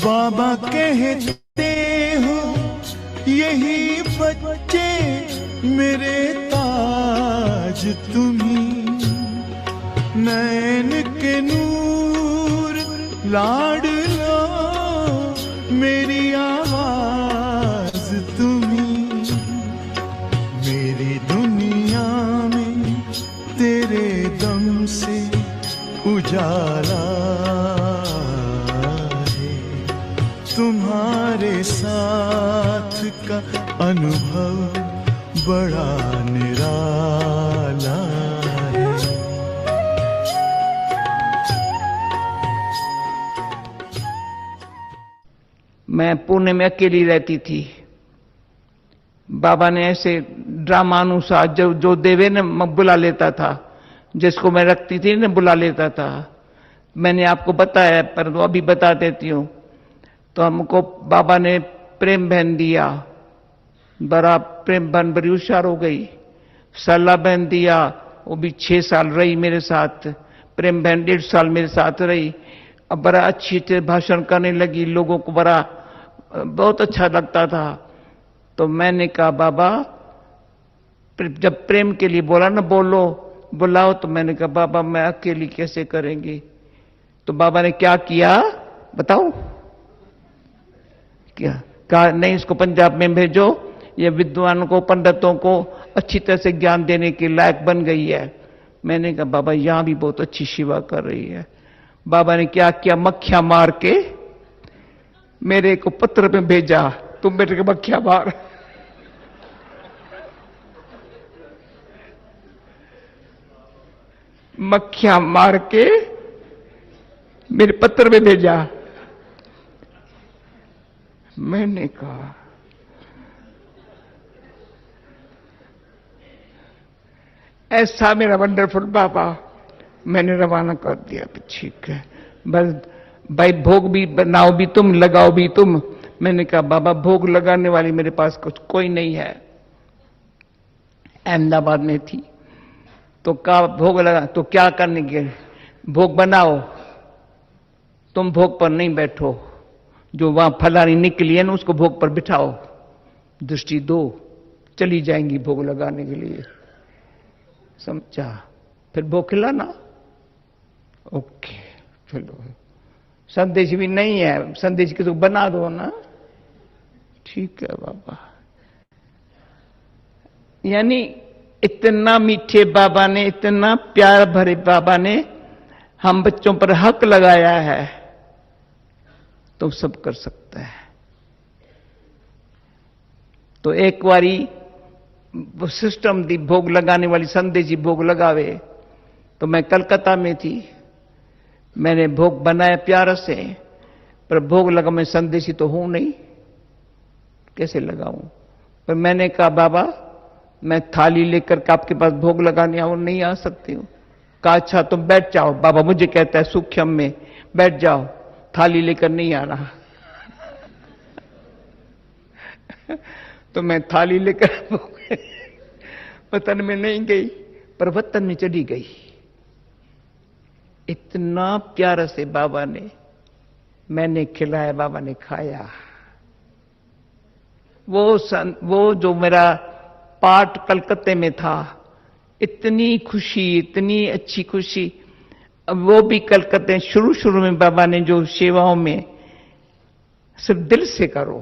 बाबा कहते हो यही बच्चे मेरे ताज तुम्ही, नैन के नूर लाडलो मेरी आवाज तुम्ही, मेरी दुनिया में तेरे दम से उजाला है, तुम्हारे साथ का अनुभव बड़ा निराला है। मैं पुणे में अकेली रहती थी। बाबा ने ऐसे ड्रामानुसार जो देवे ने बुला लेता था, जिसको मैं रखती थी ने बुला लेता था। मैंने आपको बताया पर वो अभी बता देती हूँ। तो हमको बाबा ने प्रेम बहन दिया, बड़ा प्रेम बहन बड़ी होशियार हो गई। सल्ला बहन दिया, वो भी 6 साल रही मेरे साथ। प्रेम बहन 1.5 साल मेरे साथ रही। अब बड़ा अच्छी भाषण करने लगी, लोगों को बड़ा बहुत अच्छा लगता था। तो मैंने कहा बाबा, जब प्रेम के लिए बोला ना बुलाओ, तो मैंने कहा बाबा मैं अकेली कैसे करेंगी। तो बाबा ने क्या किया बताओ, क्या कहा, नहीं इसको पंजाब में भेजो, ये विद्वान को पंडितों को अच्छी तरह से ज्ञान देने के लायक बन गई है। मैंने कहा बाबा यहां भी बहुत अच्छी सेवा कर रही है। बाबा ने क्या किया, मक्खियां मार के मेरे को पत्र में भेजा, तुम बेटे को मक्खियां मार। मक्खियां मार के मेरे पत्र में भेजा। मैंने कहा ऐसा मेरा वंडरफुल बाबा। मैंने रवाना कर दिया, ठीक है बस भाई, भोग भी बनाओ भी तुम, लगाओ भी तुम। मैंने कहा बाबा भोग लगाने वाली मेरे पास कुछ कोई नहीं है। अहमदाबाद में थी तो कहा भोग लगा, तो क्या करने के, भोग बनाओ, तुम भोग पर नहीं बैठो, जो वहां फलानी निकली है ना उसको भोग पर बिठाओ, दृष्टि दो, चली जाएंगी भोग लगाने के लिए। समझा? फिर भोग खिलाना। ओके चलो, संदेश भी नहीं है, संदेश की तो बना दो ना। ठीक है बाबा। यानी इतना मीठे बाबा ने, इतना प्यार भरे बाबा ने हम बच्चों पर हक लगाया है, तो सब कर सकता है। तो एक बारी वो सिस्टम दी, भोग लगाने वाली संदेशी भोग लगावे। तो मैं कलकत्ता में थी, मैंने भोग बनाया प्यार से, पर भोग लगा, मैं संदेशी तो हूं नहीं, कैसे लगाऊं। पर मैंने कहा बाबा मैं थाली लेकर के आपके पास भोग लगाने आऊं, नहीं आ सकती हूं। कहा अच्छा तुम बैठ जाओ। बाबा मुझे कहता है सूक्ष्म में बैठ जाओ, थाली लेकर नहीं आना। तो मैं थाली लेकर वतन में नहीं गई, पर वतन में चली गई। इतना प्यार से बाबा ने, मैंने खिलाया, बाबा ने खाया। वो जो मेरा पाठ कलकत्ते में था, इतनी खुशी, इतनी अच्छी खुशी। अब वो भी कलकत्ते शुरू में बाबा ने जो सेवाओं में सिर्फ दिल से करो।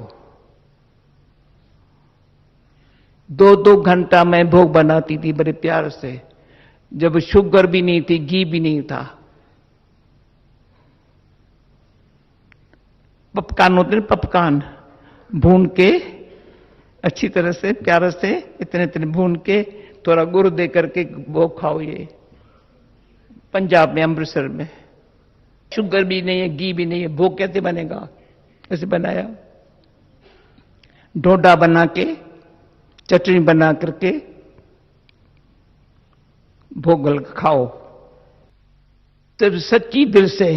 2-2 घंटा मैं भोग बनाती थी बड़े प्यार से, जब शुगर भी नहीं थी, घी भी नहीं था। पपकान होते हैं, पपकान भून के अच्छी तरह से प्यार से इतने भून के थोड़ा गुड़ दे करके भोग खाओ। ये पंजाब में, अमृतसर में शुगर भी नहीं है, घी भी नहीं है, भोग कैसे बनेगा? कैसे बनाया? ढोडा बना के, चटनी बना करके भोग खाओ। तब सच्ची दिल से,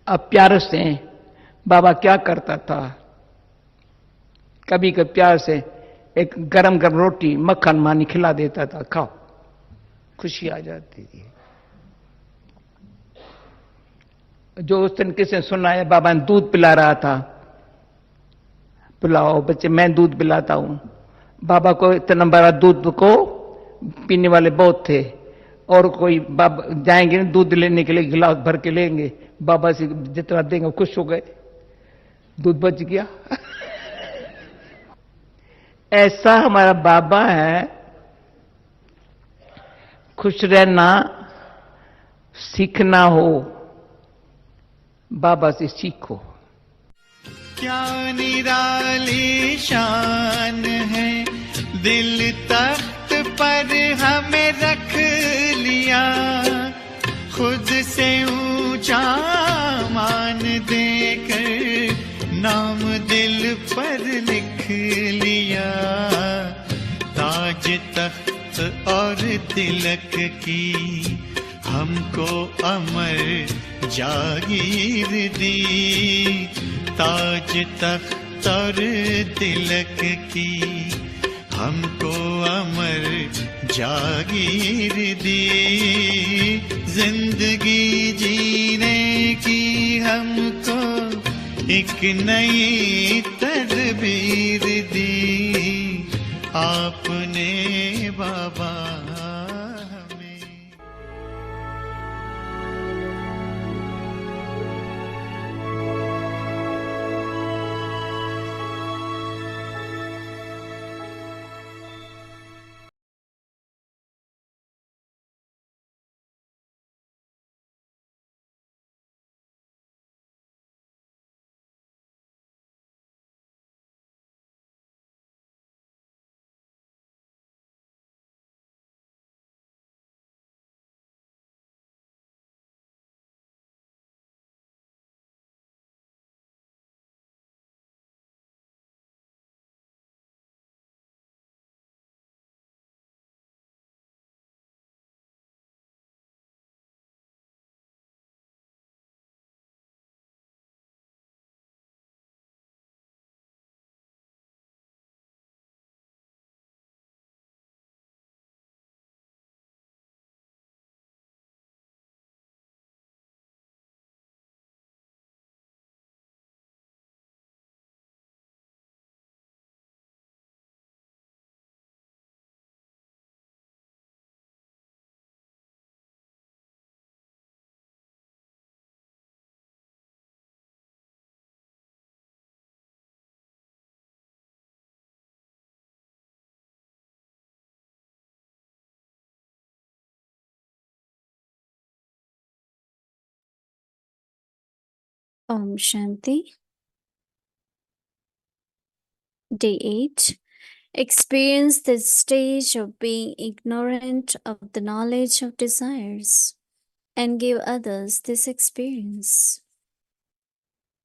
अब प्यार से बाबा क्या करता था, कभी कभी प्यार से एक गरम गरम रोटी मक्खन मानी खिला देता था, खाओ, खुशी आ जाती थी। जो उस दिन किसी ने सुना है, बाबा ने दूध पिला रहा था, पिलाओ बच्चे, मैं दूध पिलाता हूं। बाबा को इतना बड़ा दूध को पीने वाले बहुत थे, और कोई बाबा जाएंगे ना दूध लेने के लिए, गिलास भर के लेंगे, बाबा से जितना देंगे खुश हो गए, दूध बच गया। ऐसा हमारा बाबा है। खुश रहना सीखना हो, बाबा से सीखो। क्या निराली शान है, दिल तख्त पर हमें रख लिया, खुद से ऊंचा मान देकर नाम दिल पर लिख लिया। ताज तख्त और तिलक की हमको अमर जागीर दी, ताज तख्त और तिलक की हमको अमर जागीर दी, जिंदगी जीने की हमको एक नई तदबीर दी, आपने बाबा हमें। Om Shanti. Day 8. Experience the stage of being ignorant of the knowledge of desires and give others this experience.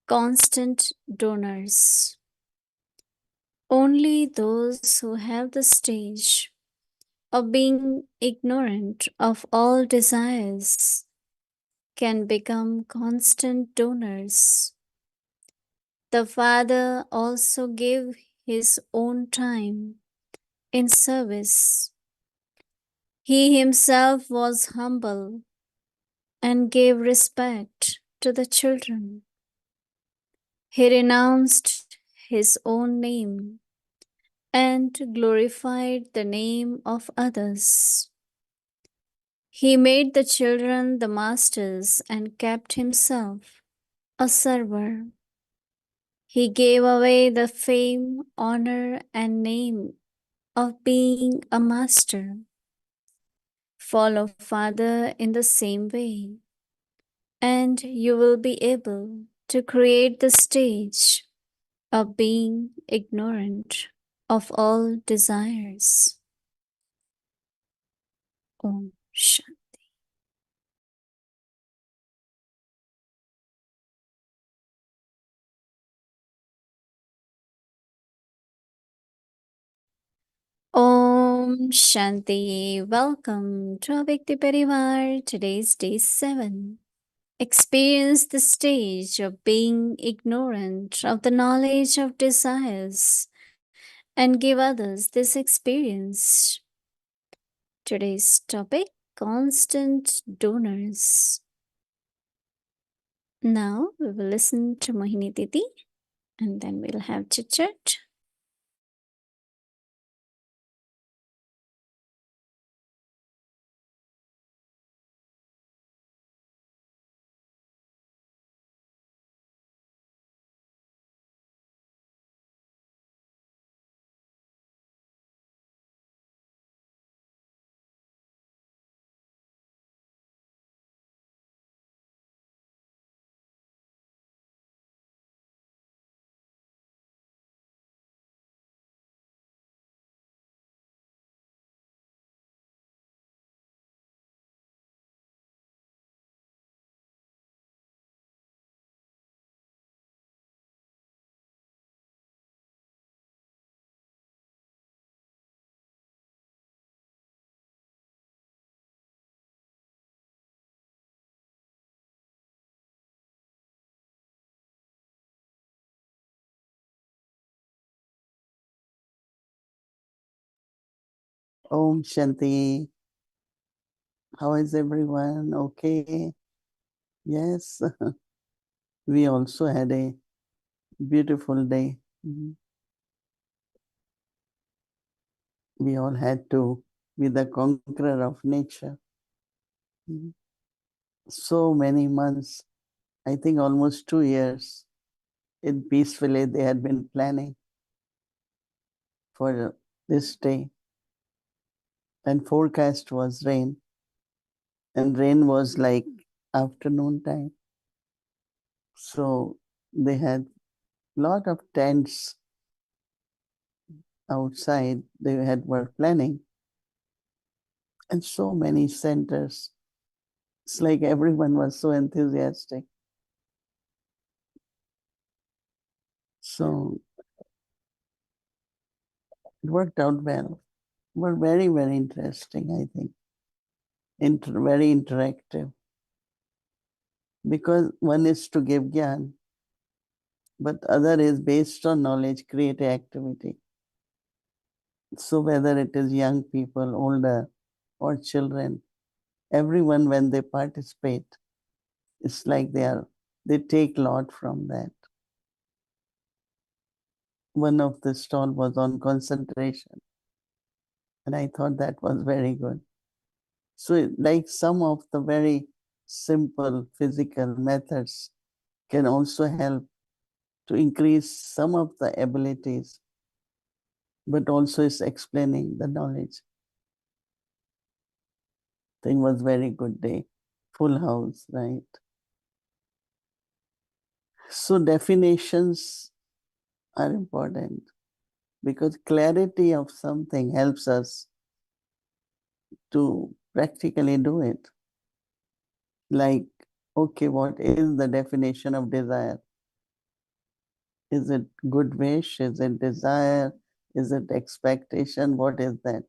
Constant donors. Only those who have the stage of being ignorant of all desires can become constant donors. The Father also gave his own time in service. He himself was humble and gave respect to the children. He renounced his own name and glorified the name of others. He made the children the masters and kept himself a server. He gave away the fame, honor, and name of being a master. Follow Father in the same way, and you will be able to create the stage of being ignorant of all desires. Om Shanti. Om Shanti. Welcome to Avyakti Parivar. Today's day 7. Experience the stage of being ignorant of the knowledge of desires and give others this experience. Today's topic: constant donors. Now we will listen to Mohini Didi and then we'll have chit chat. Om Shanti. How is everyone? Okay. Yes. We also had a beautiful day. We all had to be the conqueror of nature. So many months, I think almost 2 years, in peacefully they had been planning for this day. And forecast was rain. And rain was like afternoon time. So they had lot of tents outside. Were planning. And so many centers. It's like everyone was so enthusiastic. So it worked out well. Were very, very interesting, I think. Very interactive. Because one is to give gyan, but other is based on knowledge, create activity. So whether it is young people, older, or children, everyone when they participate, it's like they take lot from that. One of the stall was on concentration. And I thought that was very good. So like some of the very simple physical methods can also help to increase some of the abilities, but also is explaining the knowledge. I think it was very good day. Full house, right? So definitions are important because clarity of something helps us to practically do it. Like, okay, what is the definition of desire? Is it good wish? Is it desire? Is it expectation? What is that?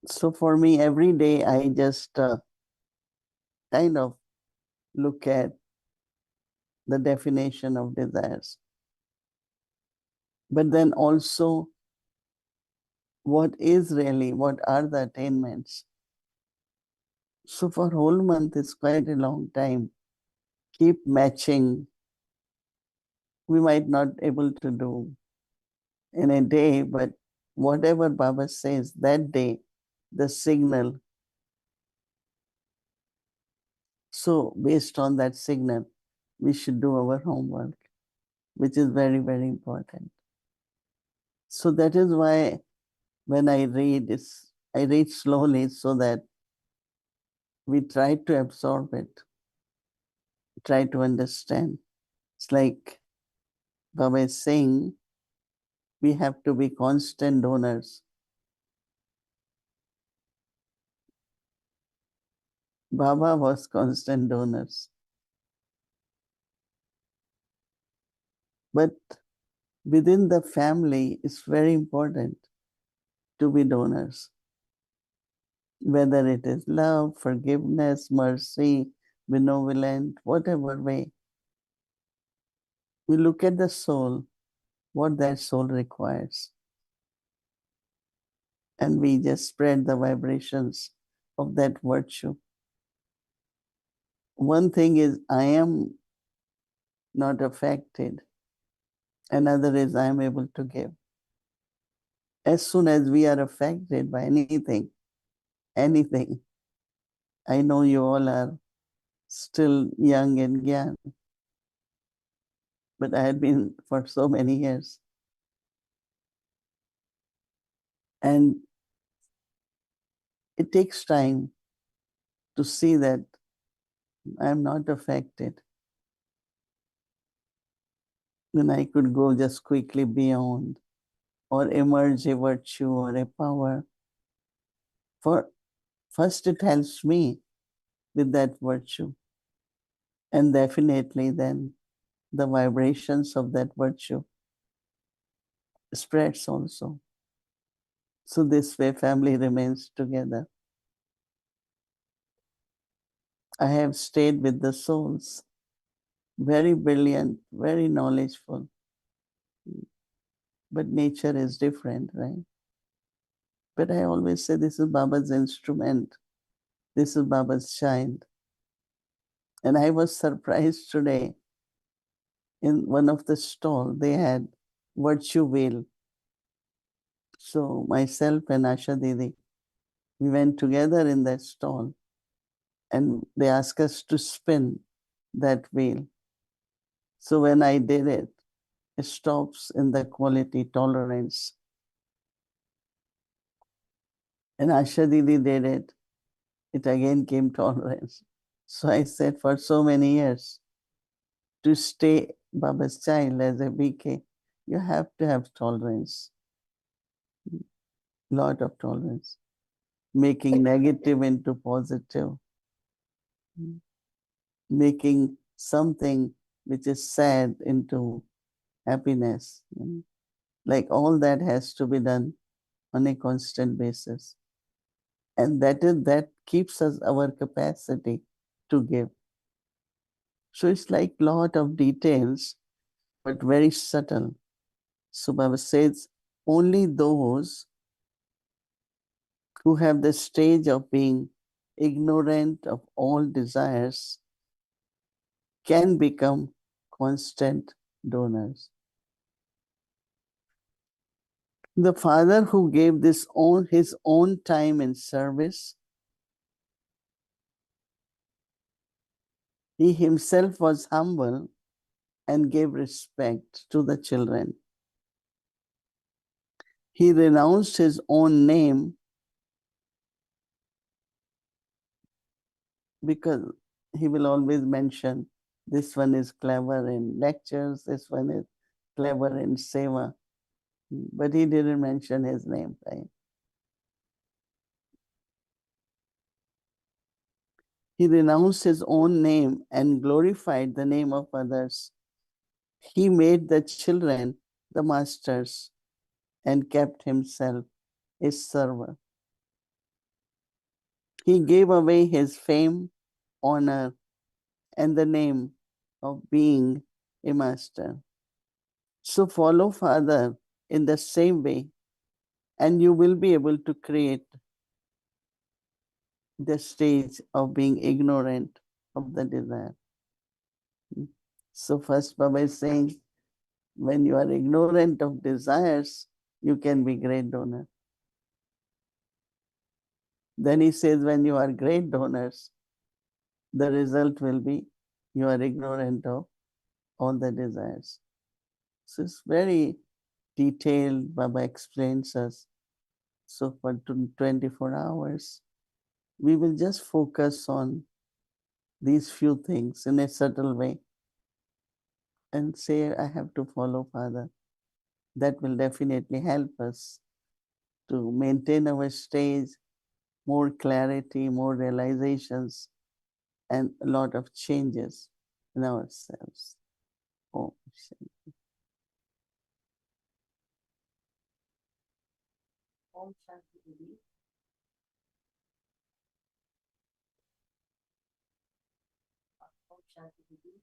So for me, every day I just kind of look at the definition of desires. But then also, what are the attainments? So for whole month is quite a long time. Keep matching. We might not able to do in a day, but whatever Baba says that day, the signal. So based on that signal, we should do our homework, which is very, very important. So that is why when I read, I read slowly so that we try to absorb it, try to understand. It's like Baba is saying, we have to be constant donors. Baba was constant donors. But within the family, it's very important to be donors. Whether it is love, forgiveness, mercy, benevolent, whatever way. We look at the soul, what that soul requires. And we just spread the vibrations of that virtue. one thing is I am not affected. Another is I am able to give. As soon as we are affected by anything, I know you all are still young in Gyan, but I had been for so many years. And it takes time to see that I'm not affected. Then I could go just quickly beyond or emerge a virtue or a power. For first, it helps me with that virtue. And definitely then the vibrations of that virtue spreads also. So this way family remains together. I have stayed with the souls, very brilliant, very knowledgeful. But nature is different, right? But I always say this is Baba's instrument. This is Baba's child. And I was surprised today in one of the stall, they had virtue wheel. So myself and Asha Didi, we went together in that stall and they asked us to spin that wheel. So when I did it, it stops in the quality tolerance. And Asha Didi did it, it again came tolerance. So I said for so many years, to stay Baba's child as a BK, you have to have tolerance, lot of tolerance, making negative into positive, making something which is sad into happiness. Like all that has to be done on a constant basis. And that keeps us our capacity to give. So it's like lot of details, but very subtle. So Baba says, only those who have the stage of being ignorant of all desires can become constant donors. The father who gave his own time in service, he himself was humble and gave respect to the children. He renounced his own name because he will always mention this one is clever in lectures, this one is clever in seva, but he didn't mention his name, right? He renounced his own name and glorified the name of others. He made the children the masters and kept himself a server. He gave away his fame, honor, and the name of being a master. So follow Father in the same way, and you will be able to create the stage of being ignorant of the desire. So first Baba is saying, when you are ignorant of desires, you can be great donor. Then he says, when you are great donors, the result will be you are ignorant of all the desires. So it's very detailed, Baba explains us. So for 24 hours, we will just focus on these few things in a subtle way and say, I have to follow Father. That will definitely help us to maintain our stage, more clarity, more realizations, and a lot of changes in ourselves. Oh, Om Shanti. Om Shanti.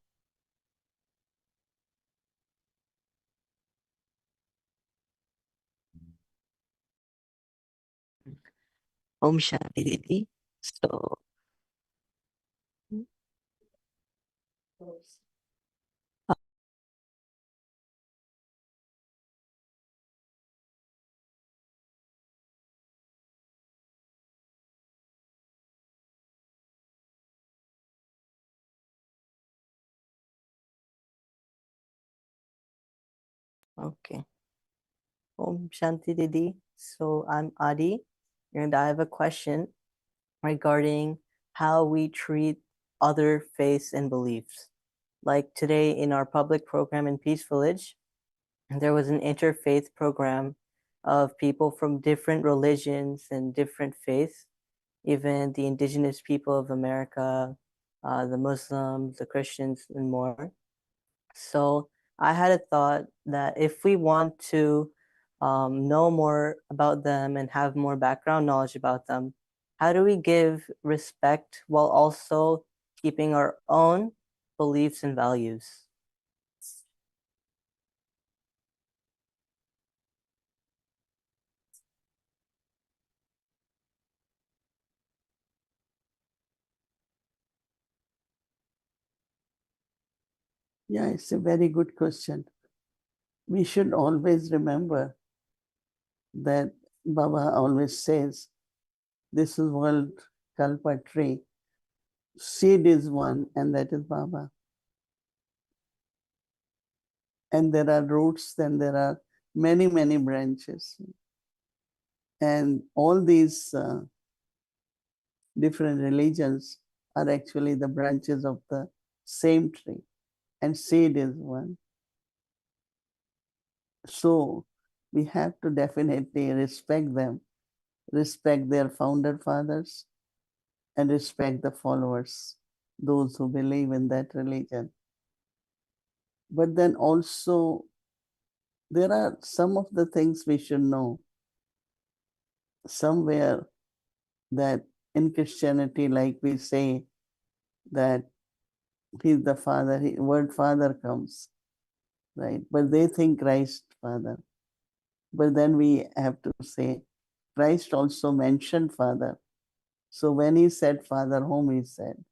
Om Shanti Didi. So Okay. Om Shanti Didi. So I'm Adi, and I have a question regarding how we treat other faiths and beliefs. Like today in our public program in Peace Village, there was an interfaith program of people from different religions and different faiths, even the indigenous people of America, the Muslims, the Christians, and more. So I had a thought that if we want to know more about them and have more background knowledge about them, how do we give respect while also keeping our own beliefs and values? Yeah, it's a very good question. We should always remember that Baba always says, this is world kalpa tree. Seed is one, and that is Baba. And there are roots, then there are many, many branches. And all these different religions are actually the branches of the same tree, and seed is one. So we have to definitely respect them, respect their founder fathers, and respect the followers, those who believe in that religion. But then also, there are some of the things we should know. Somewhere that in Christianity, like we say that he's the father, word father comes, right? But they think Christ father. But then we have to say, Christ also mentioned father. So when he said father, whom he said.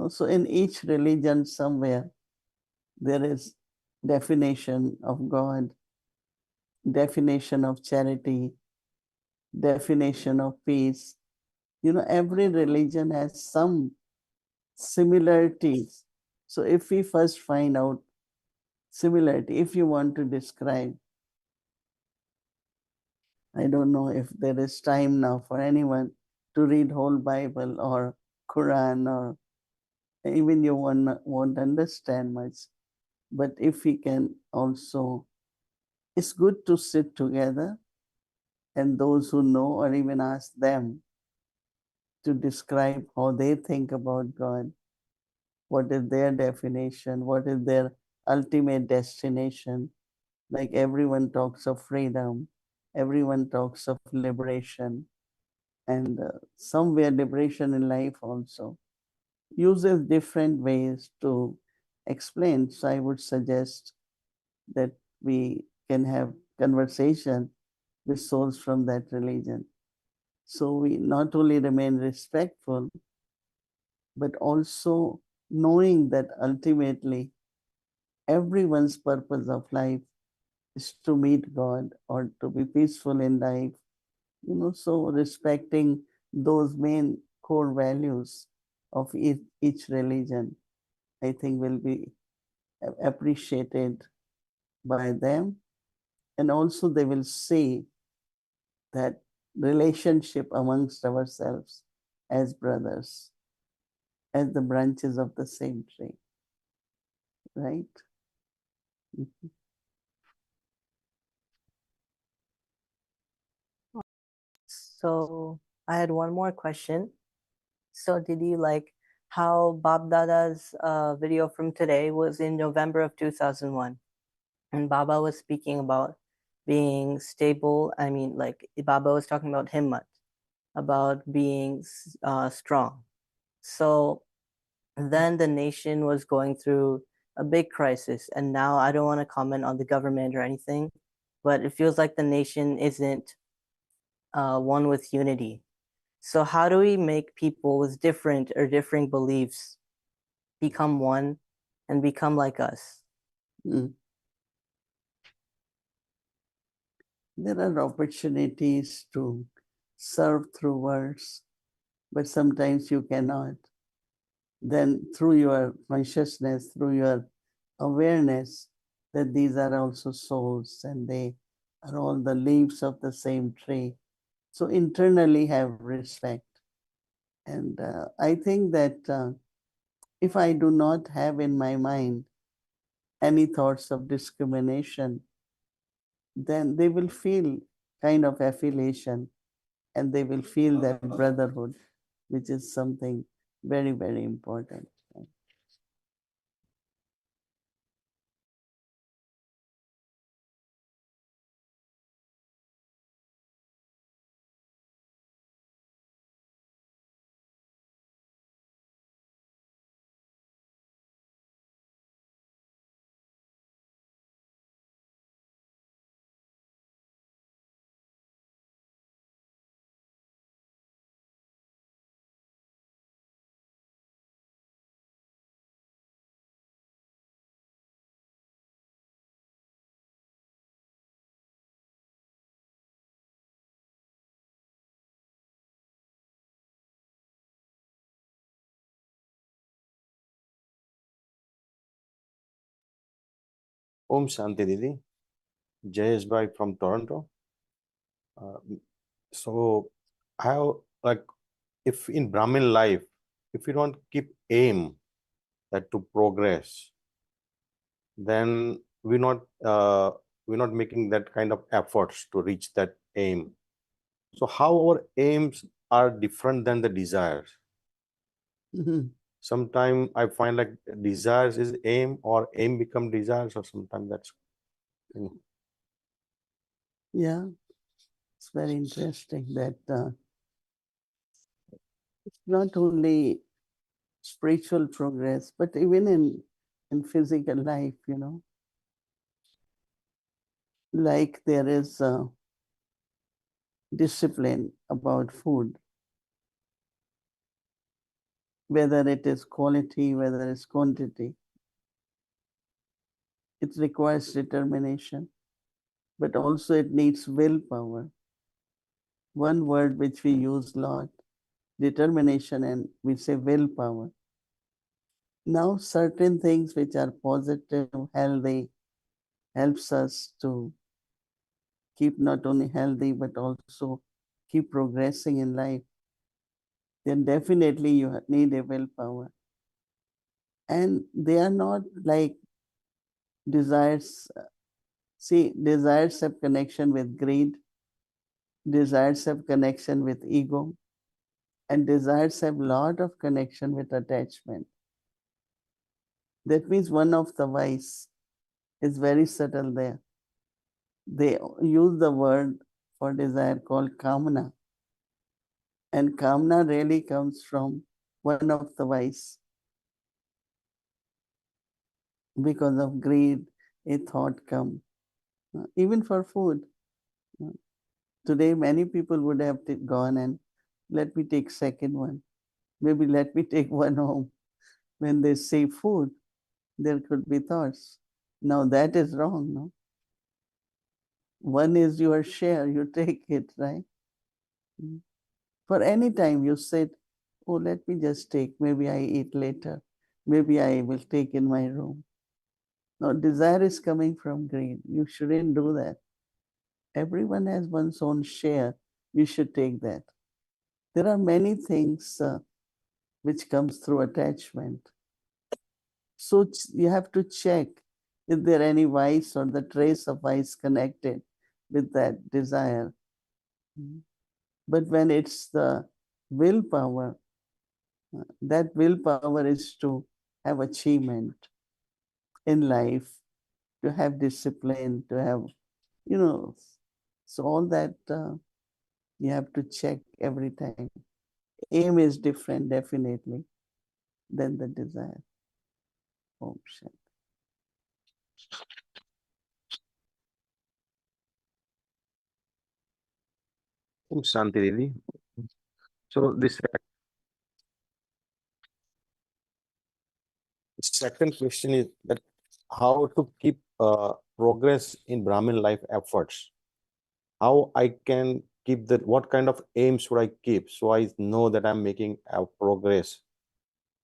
So in each religion somewhere, there is definition of God, definition of charity, definition of peace. Every religion has some similarities. So if we first find out similarity, if you want to describe, I don't know if there is time now for anyone to read whole Bible or Quran, or even you won't understand much. But if we can also, it's good to sit together and those who know, or even ask them to describe how they think about God. What is their definition? What is their ultimate destination? Like everyone talks of freedom, everyone talks of liberation, and somewhere liberation in life also uses different ways to explain. So I would suggest that we can have conversation with souls from that religion. So we not only remain respectful, but also knowing that ultimately everyone's purpose of life is to meet God or to be peaceful in life. So respecting those main core values of each religion, I think will be appreciated by them. And also they will see that relationship amongst ourselves as brothers, as the branches of the same tree, right? So I had one more question. So did you like how Bab Dada's video from today was in November of 2001? And Baba was speaking about being stable. I mean, like Baba was talking about himmat, about being strong. So then the nation was going through a big crisis. And now I don't want to comment on the government or anything, but it feels like the nation isn't one with unity. So how do we make people with different or differing beliefs become one and become like us? Mm. There are opportunities to serve through words, but sometimes you cannot. Then through your consciousness, through your awareness, that these are also souls and they are all the leaves of the same tree. So internally have respect. And I think that if I do not have in my mind any thoughts of discrimination, then they will feel kind of affiliation and they will feel that brotherhood, which is something very, very important. Om Shanti Didi, Jayesh Bhai from Toronto. Uh, so, how, like, if in Brahmin life, if you don't keep aim that to progress, then we're not making that kind of efforts to reach that aim. So, how our aims are different than the desires? Sometimes I find like desires is aim or aim become desires, or sometimes that's. Yeah, it's very interesting that it's not only spiritual progress, but even in physical life, you know, like there is discipline about food, whether it is quality, whether it's quantity. It requires determination, but also it needs willpower. One word which we use a lot, determination, and we say willpower. Now, certain things which are positive, healthy, helps us to keep not only healthy, but also keep progressing in life. Then definitely you need a willpower. And they are not like desires. See, desires have connection with greed, desires have connection with ego, and desires have lot of connection with attachment. That means one of the vice is very subtle there. They use the word for desire called kamana. And kamana really comes from one of the vice. Because of greed, a thought come. Even for food. Today, many people would have gone and let me take second one. Maybe let me take one home. When they say food, there could be thoughts. Now that is wrong, no? One is your share, you take it, right? For any time you said, oh, let me just take, maybe I eat later. Maybe I will take in my room. No, desire is coming from greed. You shouldn't do that. Everyone has one's own share. You should take that. There are many things which comes through attachment. So you have to check if there any vice or the trace of vice connected with that desire. But when it's the willpower, that willpower is to have achievement in life, to have discipline, to have, you know, so all that you have to check every time. Aim is different, definitely, than the desire. Om Shanti. Om Shanti Didi. So this second question is that how to keep progress in Brahmin life efforts. How I can keep that? What kind of aim should I keep so I know that I'm making progress?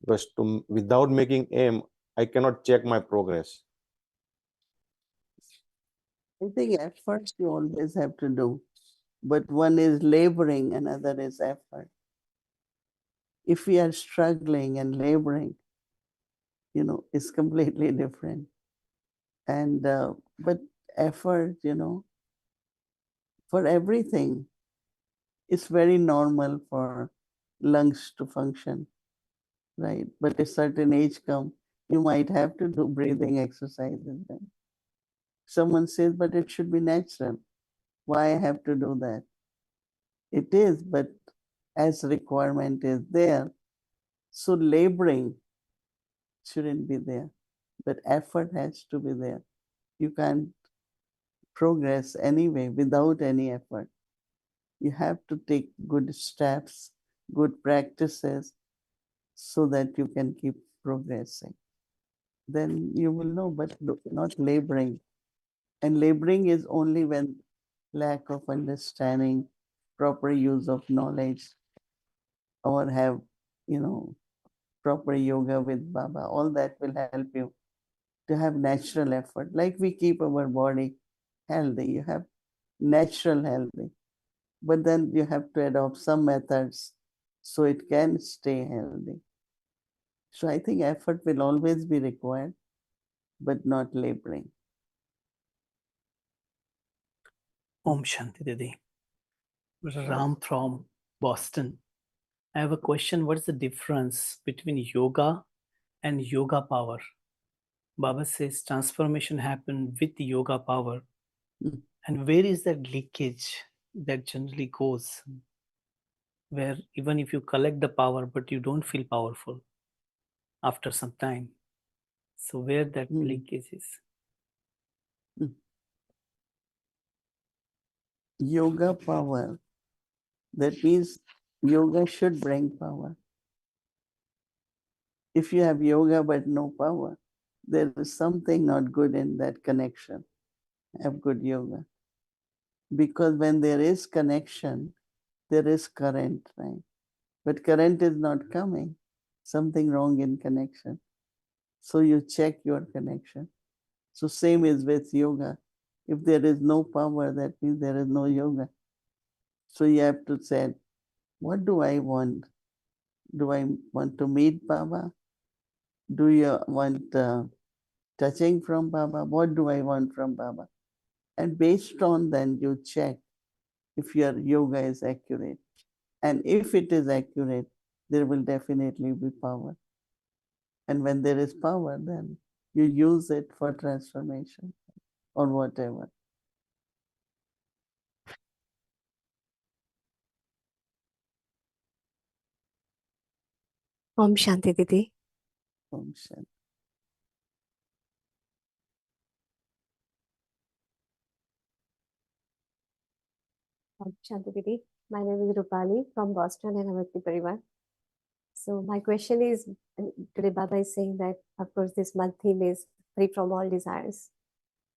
Because without making aim, I cannot check my progress. I think efforts you always have to do, but one is laboring, another is effort. If we are struggling and laboring, it's completely different. And but effort, for everything, it's very normal for lungs to function, right? But a certain age come, you might have to do breathing exercises then. Someone says, but it should be natural. Why I have to do that? It is, but as requirement is there, so laboring shouldn't be there, but effort has to be there. You can't progress anyway without any effort. You have to take good steps, good practices, so that you can keep progressing. Then you will know, but not laboring. And laboring is only when lack of understanding, proper use of knowledge, or have, proper yoga with Baba. All that will help you to have natural effort. Like we keep our body healthy, you have natural healthy. But then you have to adopt some methods so it can stay healthy. So I think effort will always be required, but not laboring. Om Shanti Didi. Ram from Boston. I have a question. What is the difference between yoga and yoga power? Baba says transformation happen with yoga power. Mm. And where is that leakage that generally goes? Where even if you collect the power, but you don't feel powerful after some time. So where that leakage is? Yoga power, that means yoga should bring power. If you have yoga but no power, there is something not good in that connection. Have good yoga. Because when there is connection, there is current, right? But current is not coming. Something wrong in connection. So you check your connection. So same is with yoga. If there is no power, that means there is no yoga. So you have to say, what do I want? Do I want to meet Baba? Do you want touching from Baba? What do I want from Baba? And based on then you check if your yoga is accurate. And if it is accurate, there will definitely be power. And when there is power, then you use it for transformation or whatever. Om Shanti Didi. Om Shanti. Om Shanti Didi. My name is Rupali from Boston and Avati Parivar. So my question is, today Baba is saying that, of course, this month theme is free from all desires.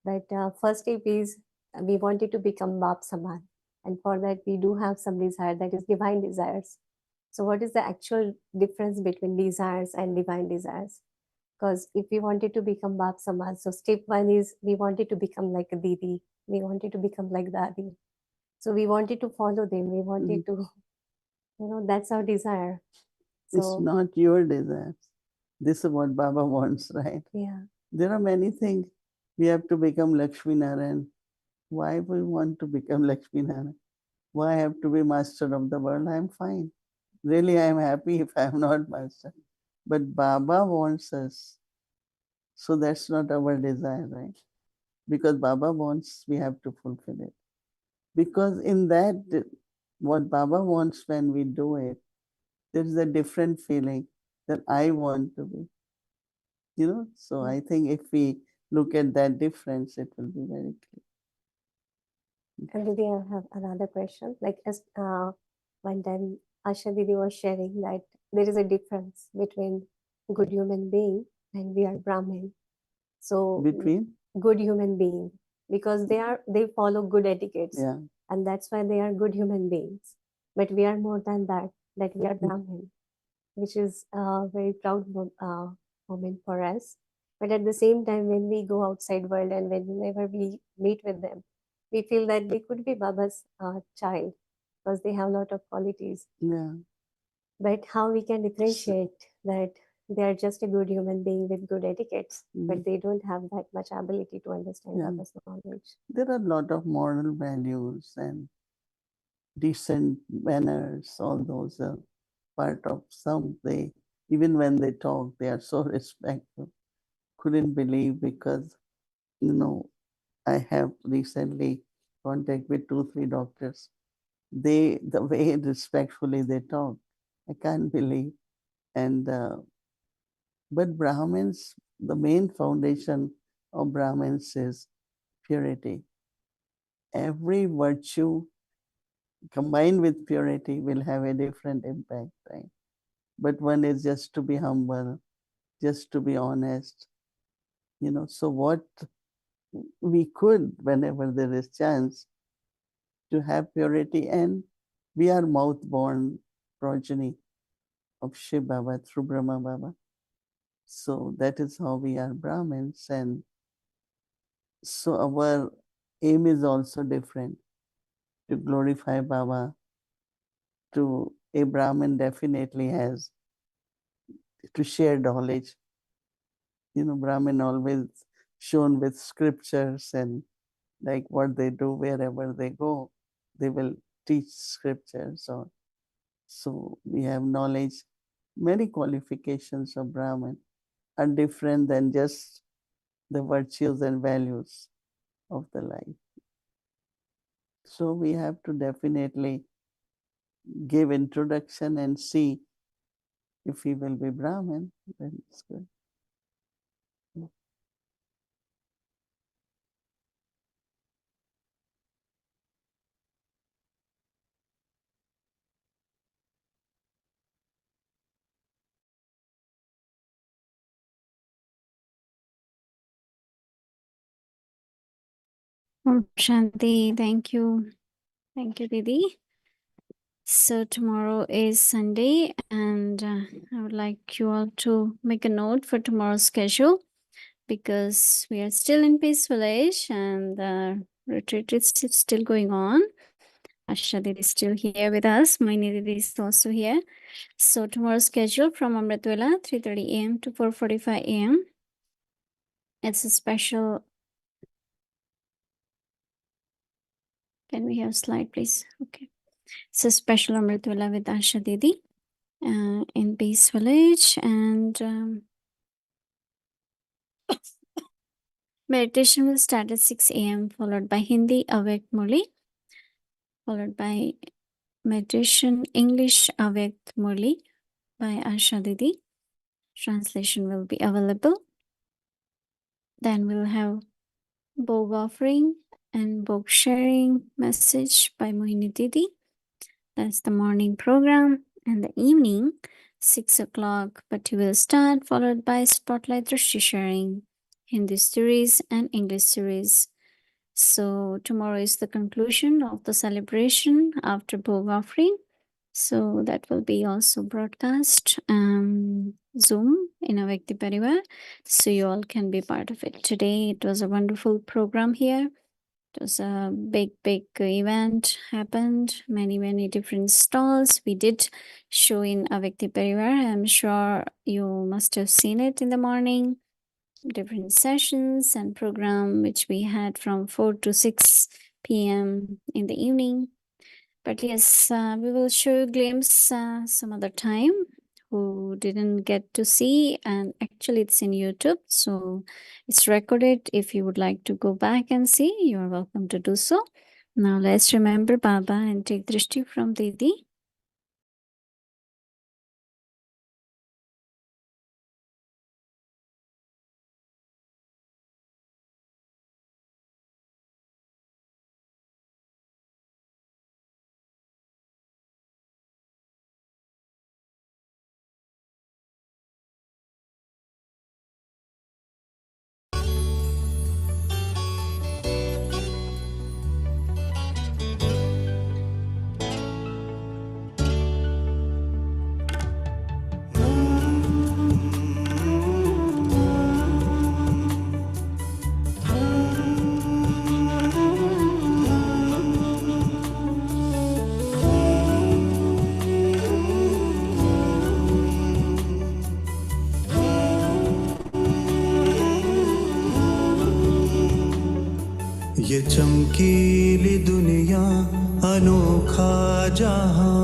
But first step is we wanted to become Bap Saman. And for that, we do have some desire, that is divine desires. So what is the actual difference between desires and divine desires? Because if we wanted to become Bap Saman, so step one is we wanted to become like a Didi. We wanted to become like Dadi. So we wanted to follow them. We wanted to, that's our desire. It's So not your desires. This is what Baba wants, right? yeah. There are many things. We have to become Lakshmi Narayan. Why we want to become Lakshmi Narayan? Why I have to be master of the world? I'm fine. Really, I'm happy if I'm not master. But Baba wants us. So that's not our desire, right? Because Baba wants, we have to fulfill it. Because in that, what Baba wants when we do it, there is a different feeling that I want to be. So I think if we look at that difference, it will be very clear. And Didi, I have another question. Like as one time Asha Didi was sharing that there is a difference between good human being and we are Brahmin. So Between? good human being, because they follow good etiquettes. Yeah. And that's why they are good human beings. But we are more than that we are Brahmin, which is a very proud moment for us. But at the same time, when we go outside world and whenever we meet with them, we feel that they could be Baba's child because they have a lot of qualities. Yeah. But how we can differentiate that they are just a good human being with good etiquettes, but they don't have that much ability to understand Yeah. Baba's knowledge. There are a lot of moral values and decent manners, all those are part of some. They, even when they talk, they are so respectful. Couldn't believe because, you know, I have recently contact with 2-3 doctors. The way respectfully they talk, I can't believe. And but Brahmins, the main foundation of Brahmins is purity. Every virtue combined with purity will have a different impact, right? But one is just to be humble, just to be honest, you know. So what we could, whenever there is chance, to have purity, and we are mouth-born progeny of Shiv Baba through Brahma Baba. So that is how we are Brahmins, and so our aim is also different, to glorify Baba. To a Brahmin definitely has to share knowledge. You know, Brahmin always shown with scriptures, and like what they do wherever they go, they will teach scriptures. So we have knowledge. Many qualifications of Brahmin are different than just the virtues and values of the life. So we have to definitely give introduction and see if he will be Brahmin, then it's good. Om Shanti. Thank you. Thank you, Didi. So tomorrow is Sunday, and I would like you all to make a note for tomorrow's schedule because we are still in Peace Village and the retreat is still going on. Asha Didi is still here with us. Mohini Didi is also here. So tomorrow's schedule from Amritwala, 3:30 a.m. to 4:45 a.m. It's a special. Can we have a slide, please? Okay. It's a special Amritwala with Asha Didi in Peace Village, and meditation will start at 6 a.m. followed by Hindi Avyakt Murli, followed by meditation English Avyakt Murli by Asha Didi. Translation will be available. Then we'll have Bhog offering and Bhog sharing message by Mohini Didi. That's the morning program. And the evening, 6 o'clock, Bhatti will start, followed by Spotlight Drishti sharing, Hindi series and English series. So tomorrow is the conclusion of the celebration after Bhog offering. So that will be also broadcast Zoom in a Vyakti Parivar. So you all can be part of it. Today it was a wonderful program here. It was a big event happened. Many different stalls. We did show in Avyakti Parivar. I'm sure you must have seen it in the morning. Different sessions and program which we had from 4 to 6 p.m. in the evening. But yes, we will show you a glimpse some other time who didn't get to see, and actually it's in YouTube, so it's recorded. If you would like to go back and see, you are welcome to do so. Now let's remember Baba and take Drishti from Didi. चमकीली दुनिया अनोखा जहान,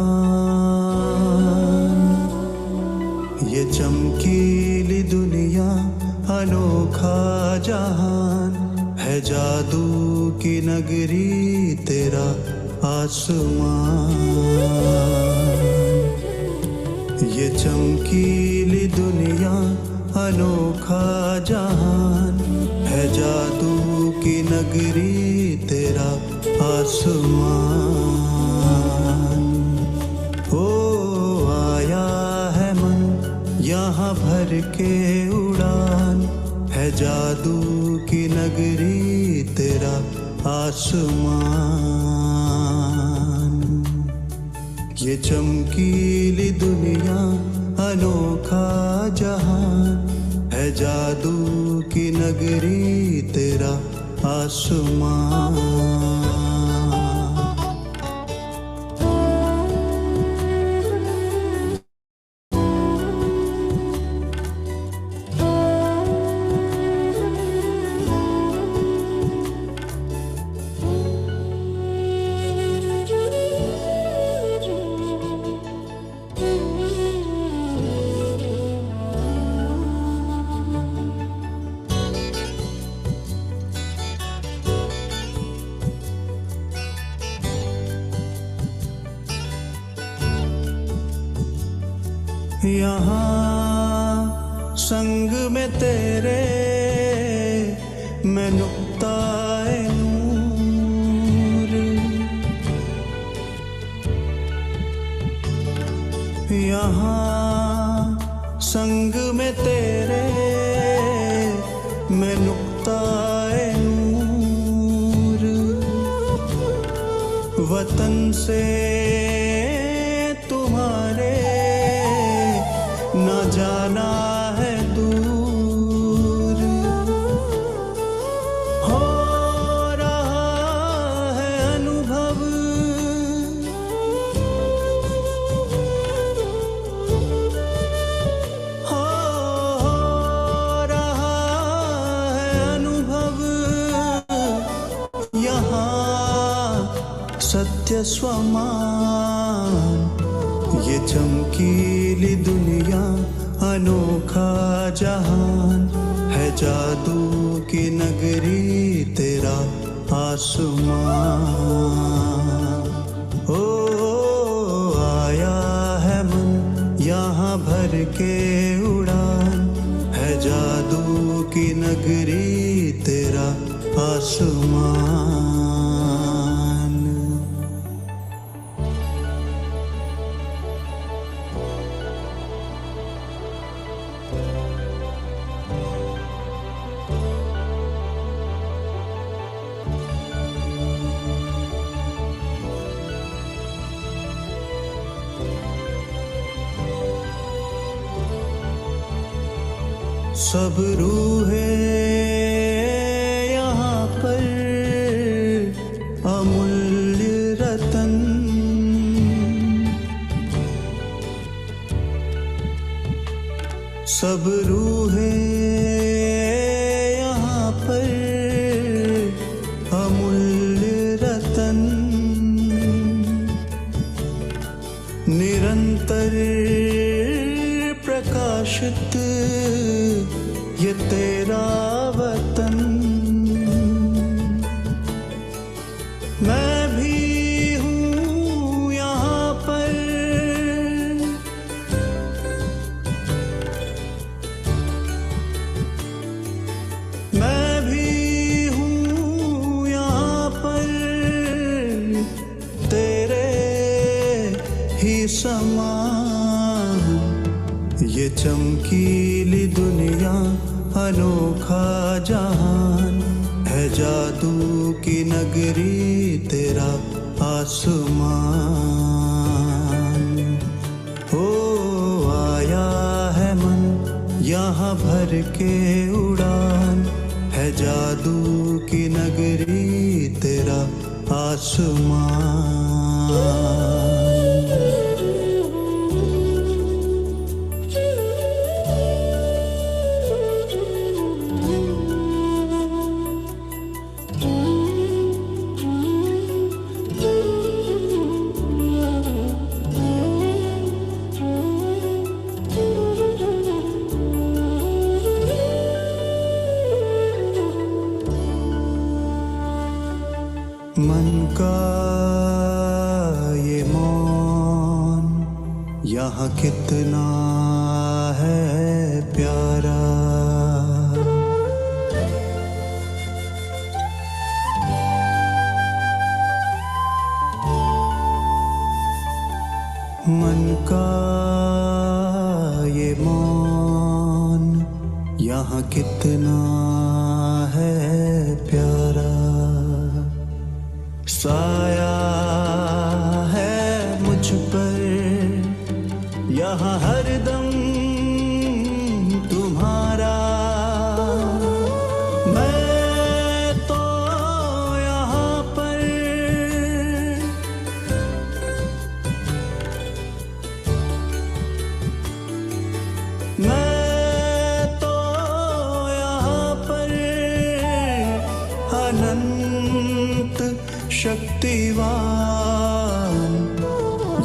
ये चमकीली दुनिया अनोखा जहान है, जादू की नगरी तेरा आसमान। ये चमकीली दुनिया अनोखा जहान है, जादू की नगरी तेरा आसमान। ओ आया है मन यहाँ भर के उड़ान, है जादू की नगरी तेरा आसमान। ये चमकीली दुनिया अनोखा जहान है, जादू की नगरी तेरा आसमान। यहाँ संग में तेरे मैं नुक्ताए नूर, यहाँ संग में तेरे मैं नुक्ताए नूर, वतन से तुम्हारे न जाना है दूर, हो रहा है अनुभव हो रहा है अनुभव, यहाँ सत्य स्वमान। ये चमकीली दुनिया अनोखा जहान है, जादू की नगरी तेरा आसमान। ओ आया है मन यहाँ भर के उड़ान, है जादू की नगरी तेरा आसमान। सब रूहें यहाँ पर अमूल्य रतन, सब रूहें यहाँ पर अमूल्य रतन, निरंतर प्रकाशित ये तेरा वतन। मैं भी हूँ यहाँ पर, मैं भी हूँ यहाँ पर, तेरे ही समान। ये चमकीली दुनिया अनोखा जहान है, जादू की नगरी तेरा आसमान। ओ आया है मन यहाँ भर के उड़ान, है जादू की नगरी तेरा आसमान। मन का ये मौन यहाँ कितना है प्यारा। मन का ये मौन यहाँ कितना है प्यारा। साया है मुझ पर यहाँ हरदम तुम्हारा। मैं तो यहाँ पर अनंत शक्तिवान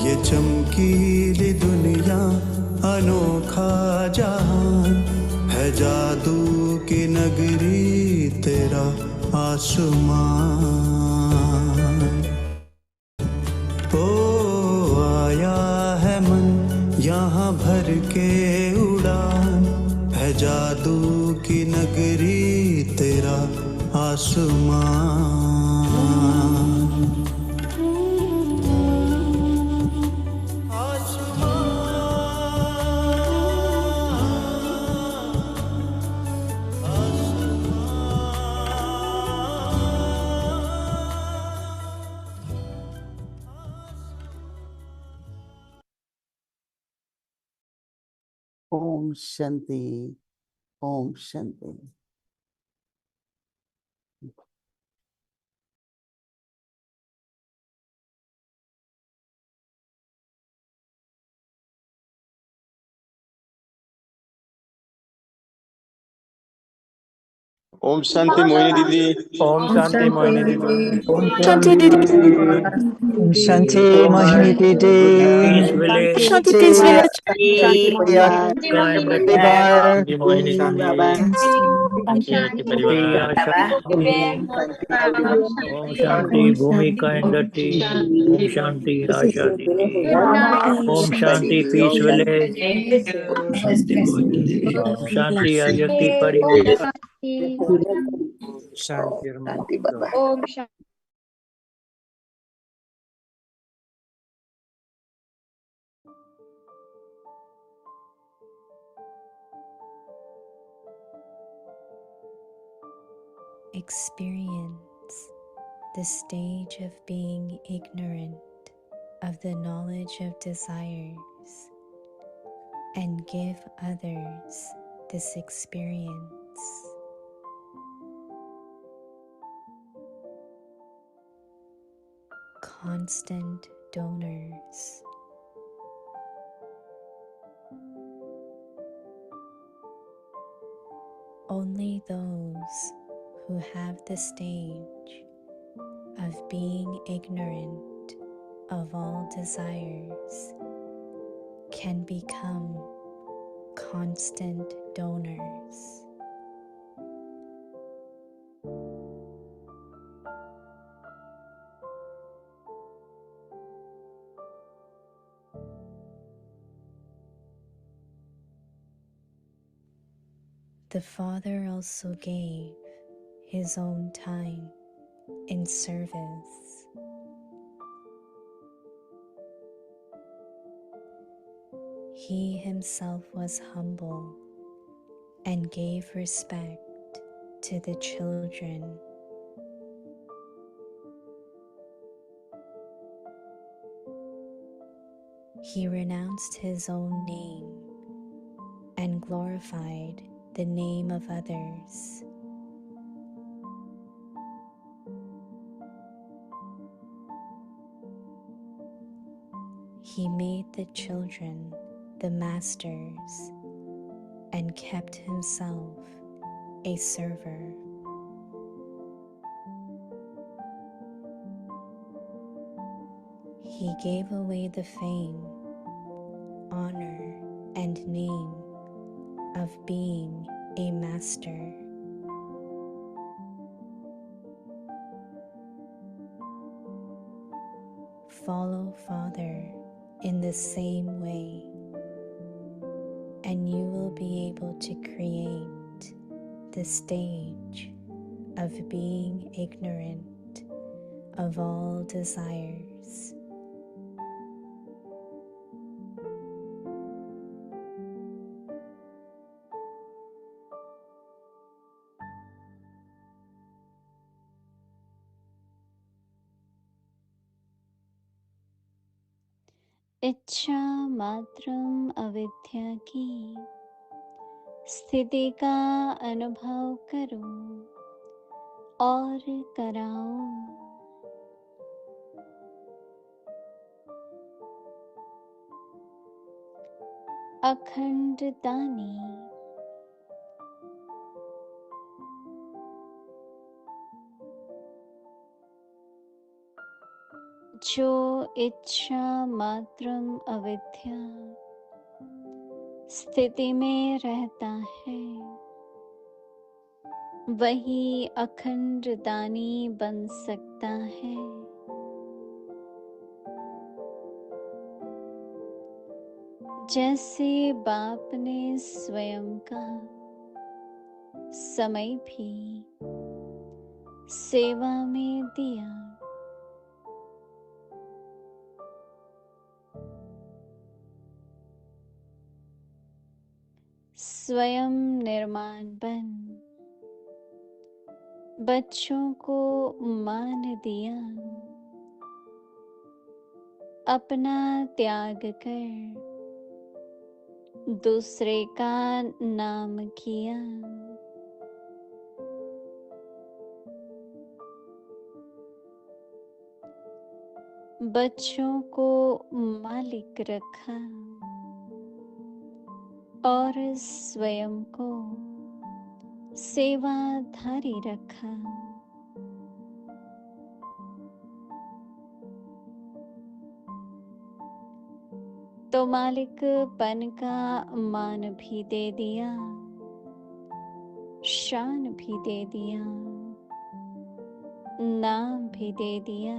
ये चमकीली दुनिया अनोखा जहान है जादू की नगरी तेरा आसमान। ओ आया है मन यहाँ भर के उड़ान है जादू की नगरी तेरा आसमान। Om Shanti. Om Shanti. Om Shanti Mohini Didi. Om Shanti Mohini Didi. Om Shanti Didi. Om Shanti Mohini Didi. Peace village. Shanti Peace Village. Kind the Parivar. Shanti Mohini Didi. Shanti Parivar. Om Shanti Bhumika and the tea. Om Shanti Asha Didi. Om Shanti Peace Village. Om Shanti Ayakti Parivar. Shanti Experience the stage of being ignorant of the knowledge of desires and give others this experience. Constant donors. Only those who have the stage of being ignorant of all desires can become constant donors. The Father also gave his own time in service. He himself was humble and gave respect to the children. He renounced his own name and glorified the name of others. He made the children the masters and kept himself a server. He gave away the fame, honor, and name of being a master. Father, in the same way, and you will be able to create the stage of being ignorant of all desires. इच्छा मात्रम अविद्या की स्थिति का अनुभव करो और कराओ। अखंड दानी जो इच्छा मात्रम अविद्या स्थिति में रहता है, वही अखंड दानी बन सकता है। जैसे बाप ने स्वयं का समय भी सेवा में दिया, स्वयं निर्माण बन बच्चों को मान दिया, अपना त्याग कर दूसरे का नाम किया। बच्चों को मालिक रखा और स्वयं को सेवाधारी रखा। तो मालिक पन का मान भी दे दिया, शान भी दे दिया, नाम भी दे दिया।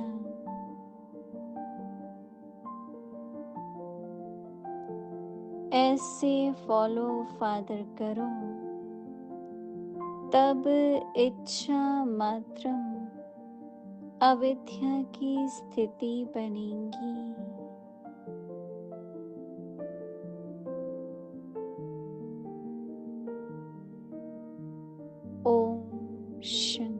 ऐसे फॉलो फादर करो, तब इच्छा मात्रम अविद्या की स्थिति बनेगी। ओम शांति।